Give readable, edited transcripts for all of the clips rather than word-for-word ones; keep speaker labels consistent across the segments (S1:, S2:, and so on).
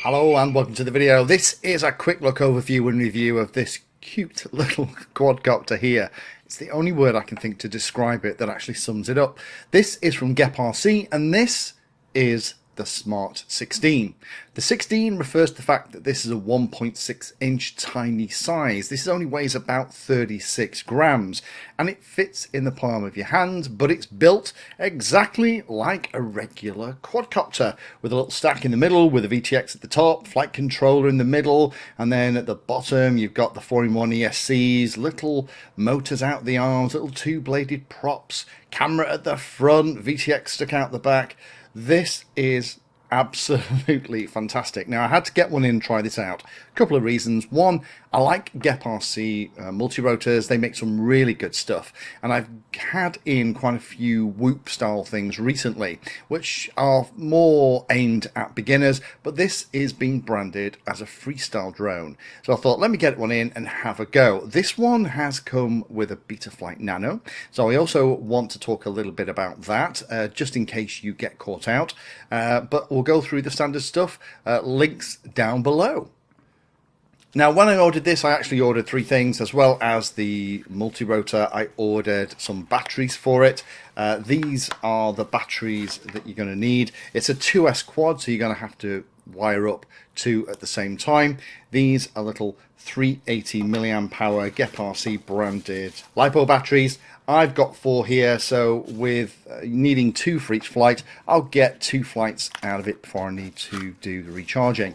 S1: Hello and welcome to the video. This is a quick look overview and review of this cute little quadcopter here. It's the only word I can think to describe it that actually sums it up. This is from GEPRC and this is the SMART16. The 16 refers to the fact that this is a 1.6 inch tiny size. This only weighs about 36 grams and it fits in the palm of your hand, but it's built exactly like a regular quadcopter with a little stack in the middle with a VTX at the top, flight controller in the middle, and then at the bottom you've got the 4-in-1 ESCs, little motors out the arms, little two-bladed props, camera at the front, VTX stuck out the back. This is absolutely fantastic. Now I had to get one in and try this out. A couple of reasons. One, I like GEPRC multirotors. They make some really good stuff, and I've had in quite a few Whoop style things recently which are more aimed at beginners, but this is being branded as a freestyle drone, so I thought let me get one in and have a go. This one has come with a Betaflight Nano, so I also want to talk a little bit about that just in case you get caught out, but we'll go through the standard stuff. Links down below. Now, when I ordered this, I actually ordered three things. As well as the multirotor, I ordered some batteries for it. These are the batteries that you're going to need. It's a 2S quad, so you're going to have to wire up two at the same time. These are little 380 milliamp hour GEPRC branded LiPo batteries. I've got 4 here, so with needing 2 for each flight, I'll get 2 flights out of it before I need to do the recharging.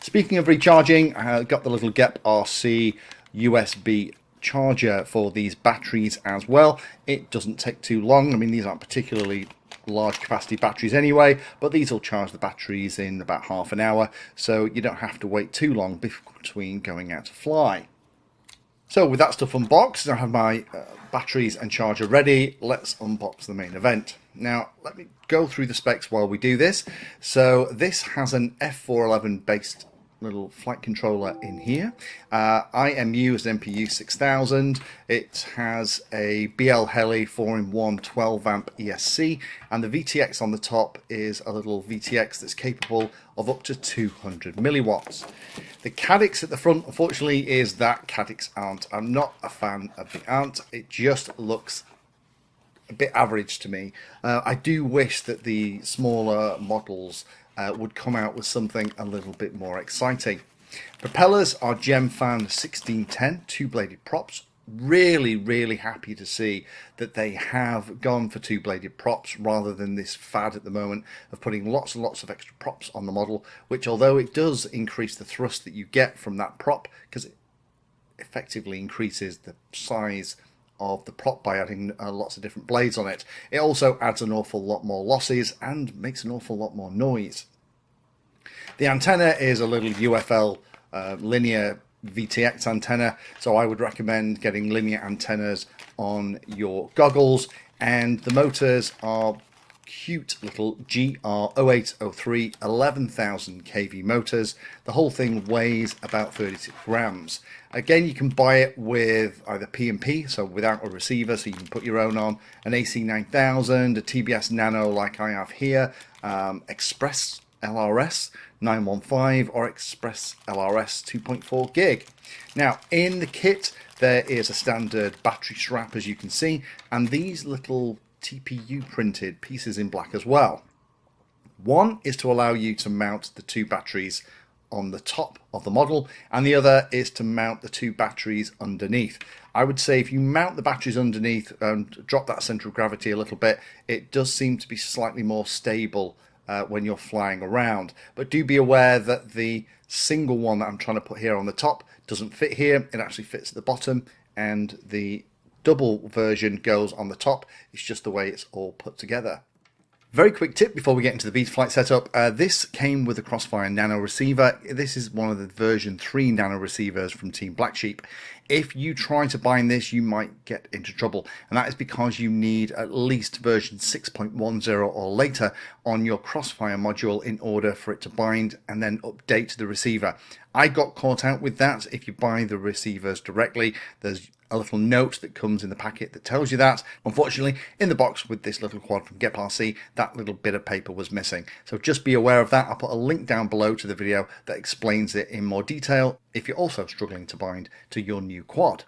S1: Speaking of recharging, I got the little GEPRC USB charger for these batteries as well. It doesn't take too long. I mean, these aren't particularly large capacity batteries anyway, but these will charge the batteries in about half an hour, so you don't have to wait too long between going out to fly. So with that stuff unboxed, I have my batteries and charger ready. Let's unbox the main event. Now, let me go through the specs while we do this. So this has an F411 based little flight controller in here. IMU is an MPU 6000. It has a BL Heli 4-in-1 12 amp ESC, and the VTX on the top is a little VTX that's capable of up to 200 milliwatts. The caddx at the front, unfortunately, is that caddx arm. I'm not a fan of the arm. It just looks a bit average to me. I do wish that the smaller models would come out with something a little bit more exciting. Propellers are Gemfan 1610 two-bladed props. Really happy to see that they have gone for two-bladed props rather than this fad at the moment of putting lots and lots of extra props on the model, which, although it does increase the thrust that you get from that prop, because it effectively increases the size of the prop by adding lots of different blades on it, it also adds an awful lot more losses and makes an awful lot more noise. The antenna is a little UFL linear VTX antenna, so I would recommend getting linear antennas on your goggles, and the motors are cute little GR0803 11,000 kV motors. The whole thing weighs about 36 grams. Again, you can buy it with either P&P, so without a receiver, so you can put your own on, an AC9000, a TBS Nano like I have here, Express LRS 915 or Express LRS 2.4 gig. Now, in the kit, there is a standard battery strap, as you can see, and these little TPU printed pieces in black as well. One is to allow you to mount the 2 batteries on the top of the model, and the other is to mount the 2 batteries underneath. I would say if you mount the batteries underneath and drop that center of gravity a little bit, it does seem to be slightly more stable when you're flying around. But do be aware that the single one that I'm trying to put here on the top doesn't fit here. It actually fits at the bottom, and the double version goes on the top. It's just the way it's all put together. Very quick tip before we get into the Betaflight setup. This came with a Crossfire Nano receiver. This is one of the version 3 Nano receivers from Team Black Sheep. If you try to bind this, you might get into trouble, and that is because you need at least version 6.10 or later on your Crossfire module in order for it to bind and then update the receiver. I got caught out with that. If you buy the receivers directly, there's a little note that comes in the packet that tells you that. Unfortunately, in the box with this little quad from GEPRC, that little bit of paper was missing. So just be aware of that. I'll put a link down below to the video that explains it in more detail if you're also struggling to bind to your new quad.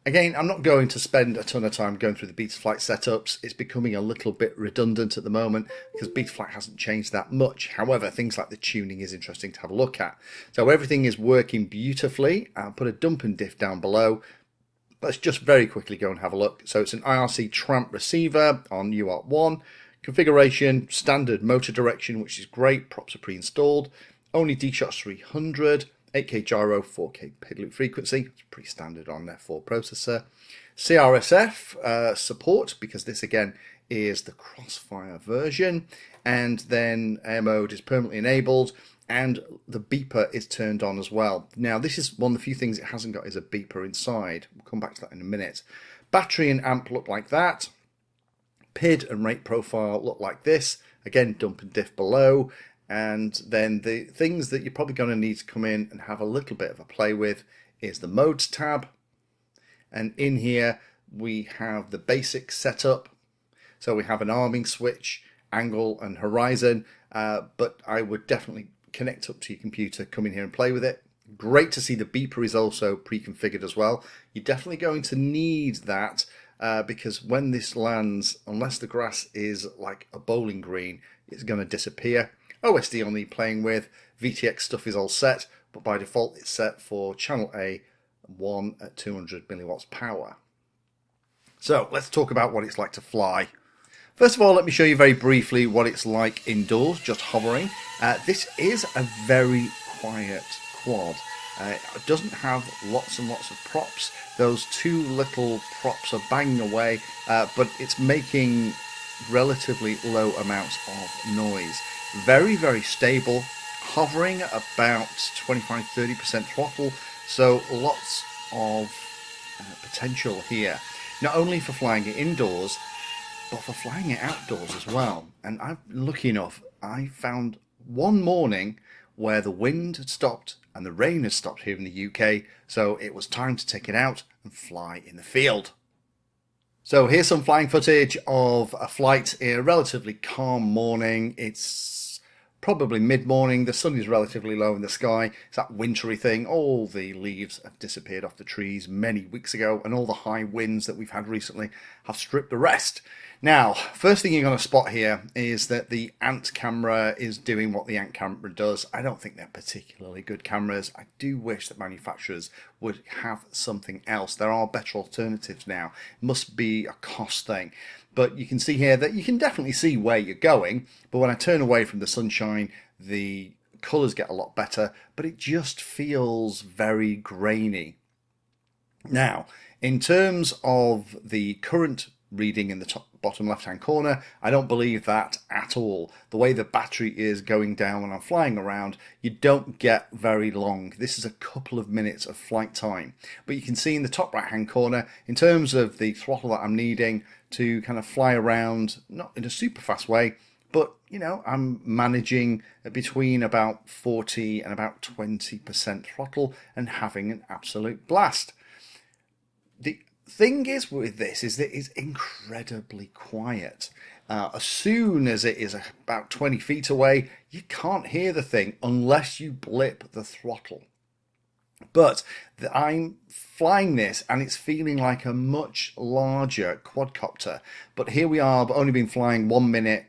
S1: Again, I'm not going to spend a ton of time going through the Betaflight setups. It's becoming a little bit redundant at the moment because Betaflight hasn't changed that much. However, things like the tuning is interesting to have a look at. So everything is working beautifully. I'll put a dump and diff down below. Let's just very quickly go and have a look. So it's an IRC tramp receiver on UART1. Configuration, standard motor direction, which is great. Props are pre-installed. Only D-Shots 300. 8K gyro, 4K PID loop frequency, it's pretty standard on their 4 processor. CRSF support, because this again is the Crossfire version, and then air mode is permanently enabled, and the beeper is turned on as well. Now this is one of the few things it hasn't got is a beeper inside. We'll come back to that in a minute. Battery and amp look like that. PID and rate profile look like this. Again, dump and diff below. And then the things that you're probably going to need to come in and have a little bit of a play with is the modes tab. And in here we have the basic setup. So we have an arming switch, angle and horizon, but I would definitely connect up to your computer, come in here and play with it. Great to see the beeper is also pre-configured as well. You're definitely going to need that because when this lands, unless the grass is like a bowling green, it's going to disappear. OSD only playing with, VTX stuff is all set, but by default it's set for channel A1 at 200 milliwatts power. So let's talk about what it's like to fly. First of all, let me show you very briefly what it's like indoors, just hovering. This is a very quiet quad. It doesn't have lots and lots of props. Those 2 little props are banging away, but it's making relatively low amounts of noise. Very, very stable, hovering about 25-30% throttle, so lots of potential here. Not only for flying it indoors, but for flying it outdoors as well. And I'm lucky enough, I found one morning where the wind had stopped and the rain had stopped here in the UK, so it was time to take it out and fly in the field. So here's some flying footage of a flight in a relatively calm morning. It's probably mid-morning, the sun is relatively low in the sky, it's that wintry thing, all the leaves have disappeared off the trees many weeks ago and all the high winds that we've had recently have stripped the rest. Now, first thing you're going to spot here is that the Ant camera is doing what the Ant camera does. I don't think they're particularly good cameras. I do wish that manufacturers would have something else. There are better alternatives now. It must be a cost thing. But you can see here that you can definitely see where you're going. But when I turn away from the sunshine, the colours get a lot better, but it just feels very grainy. Now, in terms of the current reading in the top bottom left hand corner, I don't believe that at all. The way the battery is going down when I'm flying around, you don't get very long. This is a couple of minutes of flight time. But you can see in the top right hand corner, in terms of the throttle that I'm needing to kind of fly around, not in a super fast way, but you know, I'm managing between about 40 and about 20% throttle and having an absolute blast. The thing is with this is that it's incredibly quiet. As soon as it is about 20 feet away, you can't hear the thing unless you blip the throttle. But I'm flying this and it's feeling like a much larger quadcopter. But here we are, but only been flying 1 minute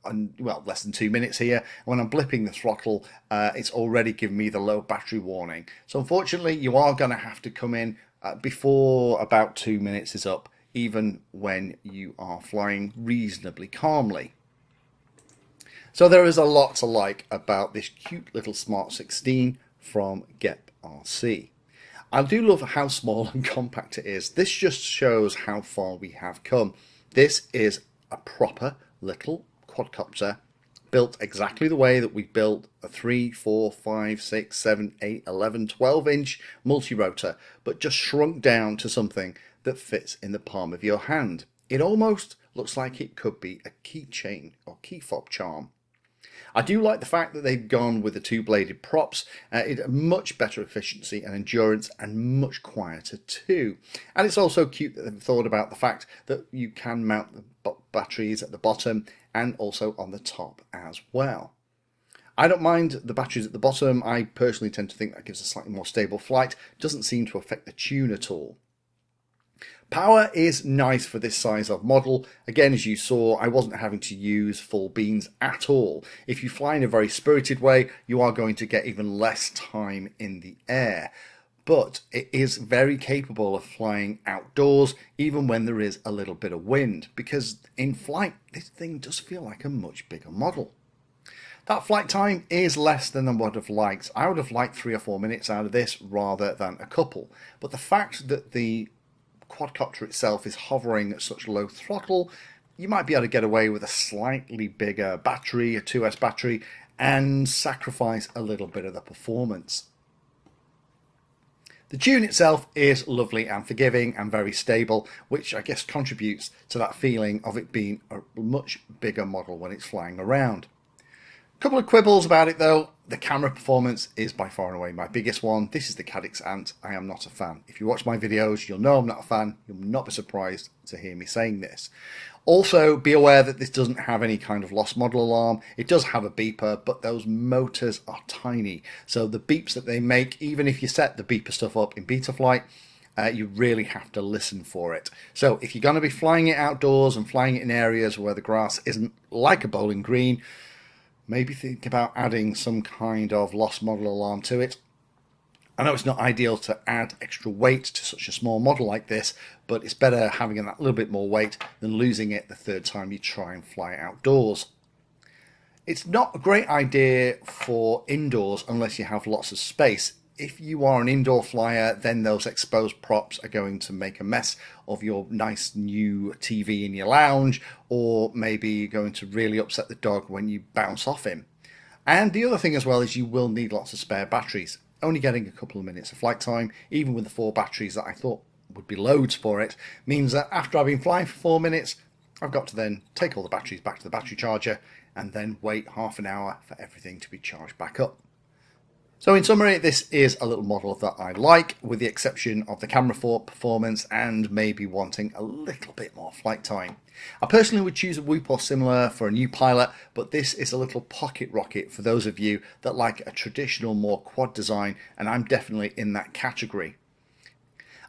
S1: and well, less than 2 minutes here. When I'm blipping the throttle, it's already giving me the low battery warning. So unfortunately, you are going to have to come in before about 2 minutes is up, even when you are flying reasonably calmly. So there is a lot to like about this cute little SMART16 from GEPRC. I do love how small and compact it is. This just shows how far we have come. This is a proper little quadcopter built exactly the way that we built a 3, 4, 5, 6, 7, 8, 11, 12 inch multirotor, but just shrunk down to something that fits in the palm of your hand. It almost looks like it could be a keychain or key fob charm. I do like the fact that they've gone with the two-bladed props. It's much better efficiency and endurance and much quieter too. And it's also cute that they've thought about the fact that you can mount the batteries at the bottom and also on the top as well. I don't mind the batteries at the bottom. I personally tend to think that gives a slightly more stable flight. Doesn't seem to affect the tune at all. Power is nice for this size of model. Again, as you saw, I wasn't having to use full beams at all. If you fly in a very spirited way, you are going to get even less time in the air. But it is very capable of flying outdoors, even when there is a little bit of wind, because in flight, this thing does feel like a much bigger model. That flight time is less than I would have liked. I would have liked 3 or 4 minutes out of this rather than a couple. But the fact that the quadcopter itself is hovering at such low throttle, you might be able to get away with a slightly bigger battery, a 2S battery, and sacrifice a little bit of the performance. The tune itself is lovely and forgiving and very stable, which I guess contributes to that feeling of it being a much bigger model when it's flying around. A couple of quibbles about it though. The camera performance is by far and away my biggest one. This is the Cadix Ant. I am not a fan. If you watch my videos, you'll know I'm not a fan. You'll not be surprised to hear me saying this. Also, be aware that this doesn't have any kind of lost model alarm. It does have a beeper, but those motors are tiny. So the beeps that they make, even if you set the beeper stuff up in Betaflight, you really have to listen for it. So if you're going to be flying it outdoors and flying it in areas where the grass isn't like a bowling green, maybe think about adding some kind of lost model alarm to it. I know it's not ideal to add extra weight to such a small model like this, but it's better having that little bit more weight than losing it the third time you try and fly outdoors. It's not a great idea for indoors unless you have lots of space. If you are an indoor flyer, then those exposed props are going to make a mess of your nice new TV in your lounge, or maybe you're going to really upset the dog when you bounce off him. And the other thing as well is you will need lots of spare batteries. Only getting a couple of minutes of flight time, even with the 4 batteries that I thought would be loads for it, means that after I've been flying for 4 minutes, I've got to then take all the batteries back to the battery charger and then wait half an hour for everything to be charged back up. So in summary, this is a little model that I like, with the exception of the camera performance and maybe wanting a little bit more flight time. I personally would choose a Whoop or similar for a new pilot, but this is a little pocket rocket for those of you that like a traditional, more quad design, and I'm definitely in that category.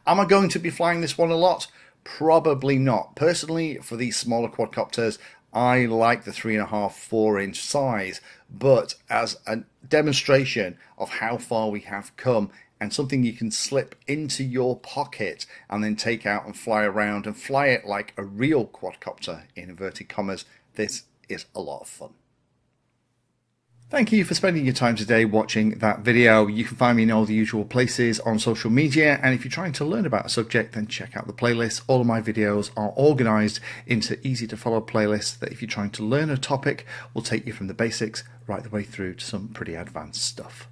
S1: Am I going to be flying this one a lot? Probably not. Personally, for these smaller quadcopters, I like the 3.5–4 inch size, but as a demonstration of how far we have come and something you can slip into your pocket and then take out and fly around and fly it like a real quadcopter in inverted commas, this is a lot of fun. Thank you for spending your time today watching that video. You can find me in all the usual places on social media, and if you're trying to learn about a subject, then check out the playlist. All of my videos are organized into easy to follow playlists that if you're trying to learn a topic will take you from the basics right the way through to some pretty advanced stuff.